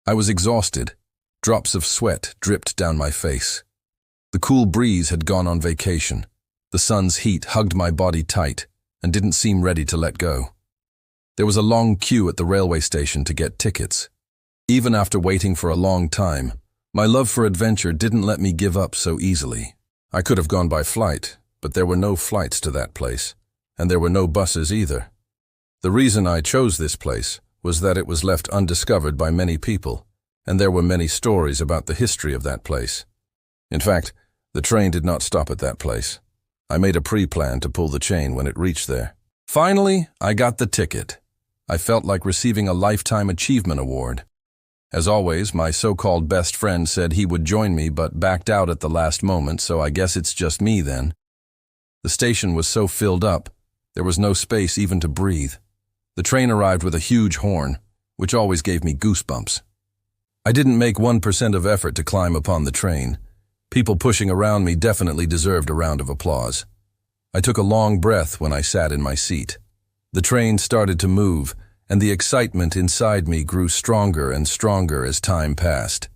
I was exhausted. Drops of sweat dripped down my face. The cool breeze had gone on vacation. The sun's heat hugged my body tight and didn't seem ready to let go. There was a long queue at the railway station to get tickets. Even after waiting for a long time, my love for adventure didn't let me give up so easily. I could have gone by flight, but there were no flights to that place, and there were no buses either. The reason I chose this place was that it was left undiscovered by many people, and there were many stories about the history of that place. In fact, the train did not stop at that place. I made a pre-plan to pull the chain when it reached there. Finally, I got the ticket. I felt like receiving a Lifetime Achievement Award. As always, my so-called best friend said he would join me but backed out at the last moment, so I guess it's just me then. The station was so filled up, there was no space even to breathe. The train arrived with a huge horn, which always gave me goosebumps. I didn't make 1% of effort to climb upon the train. People pushing around me definitely deserved a round of applause. I took a long breath when I sat in my seat. The train started to move, and the excitement inside me grew stronger and stronger as time passed.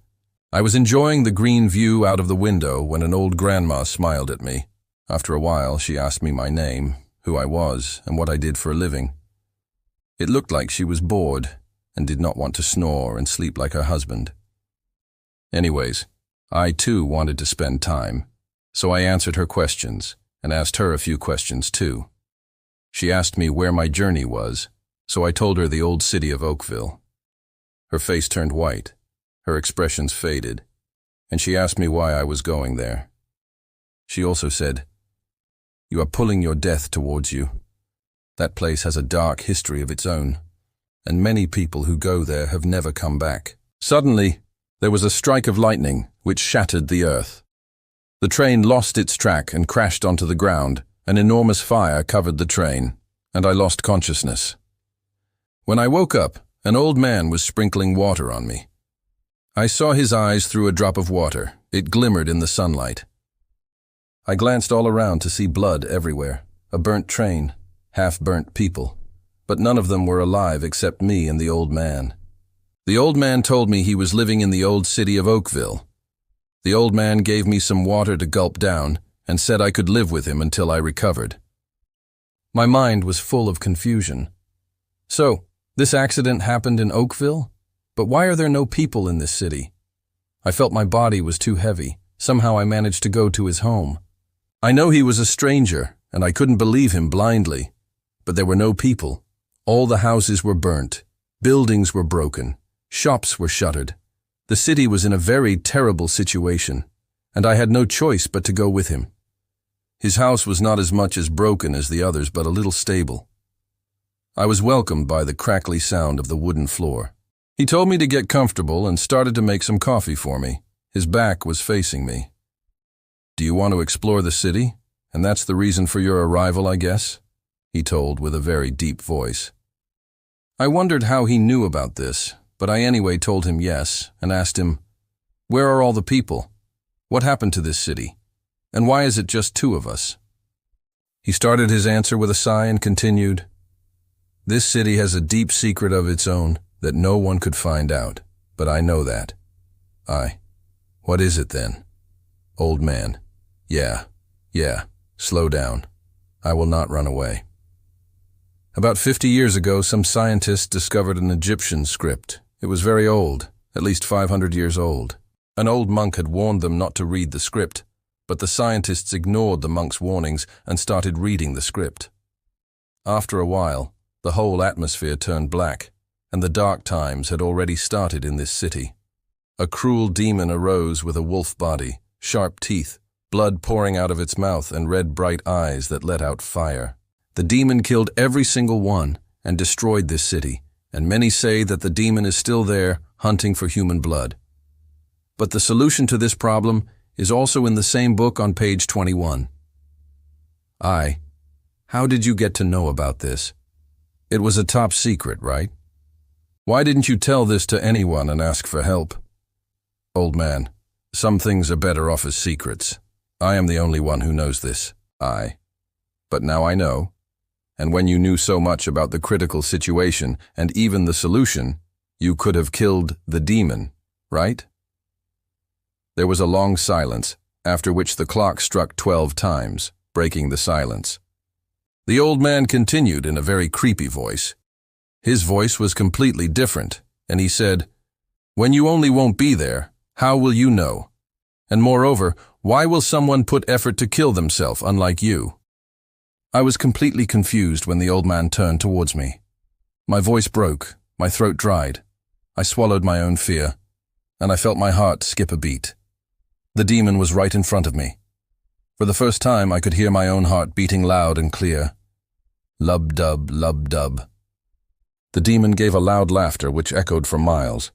I was enjoying the green view out of the window when an old grandma smiled at me. After a while, she asked me my name, who I was, and what I did for a living. It looked like she was bored and did not want to snore and sleep like her husband. Anyways, I too wanted to spend time, so I answered her questions and asked her a few questions too. She asked me where my journey was, so I told her the old city of Oakville. Her face turned white, her expressions faded, and she asked me why I was going there. She also said, "You are pulling your death towards you. That place has a dark history of its own, and many people who go there have never come back." Suddenly, there was a strike of lightning which shattered the earth. The train lost its track and crashed onto the ground. An enormous fire covered the train, and I lost consciousness. When I woke up, an old man was sprinkling water on me. I saw his eyes through a drop of water. It glimmered in the sunlight. I glanced all around to see blood everywhere, a burnt train, half-burnt people, but none of them were alive except me and the old man. The old man told me he was living in the old city of Oakville. The old man gave me some water to gulp down and said I could live with him until I recovered. My mind was full of confusion. So, this accident happened in Oakville? But why are there no people in this city? I felt my body was too heavy. Somehow I managed to go to his home. I know he was a stranger, and I couldn't believe him blindly. But there were no people. All the houses were burnt. Buildings were broken. Shops were shuttered. The city was in a very terrible situation, and I had no choice but to go with him. His house was not as much as broken as the others, but a little stable. I was welcomed by the crackly sound of the wooden floor. He told me to get comfortable and started to make some coffee for me. His back was facing me. "Do you want to explore the city? And that's the reason for your arrival, I guess?" he told with a very deep voice. I wondered how he knew about this, but I anyway told him yes and asked him, "Where are all the people? What happened to this city? And why is it just two of us?" He started his answer with a sigh and continued, "This city has a deep secret of its own that no one could find out, but I know that." What is it then?" Old man, Yeah, slow down. I will not run away. About 50 years ago, some scientists discovered an Egyptian script. It was very old, at least 500 years old. An old monk had warned them not to read the script, but the scientists ignored the monk's warnings and started reading the script. After a while, the whole atmosphere turned black, and the dark times had already started in this city. A cruel demon arose with a wolf body, sharp teeth, blood pouring out of its mouth, and red bright eyes that let out fire. The demon killed every single one and destroyed this city, and many say that the demon is still there, hunting for human blood. But the solution to this problem is also in the same book on page 21. How did you get to know about this? It was a top secret, right? Why didn't you tell this to anyone and ask for help? Old man, some things are better off as secrets. I am the only one who knows this. But now I know. And when you knew so much about the critical situation and even the solution, You could have killed the demon, right? There was a long silence, after which the clock struck 12 times, breaking the silence. The old man continued in a very creepy voice. His voice was completely different, and he said, "When you only won't be there, how will you know? And moreover, why will someone put effort to kill themselves unlike you?" I was completely confused when the old man turned towards me. My voice broke, my throat dried. I swallowed my own fear, and I felt my heart skip a beat. The demon was right in front of me. For the first time, I could hear my own heart beating loud and clear. Lub-dub, lub-dub. The demon gave a loud laughter which echoed for miles.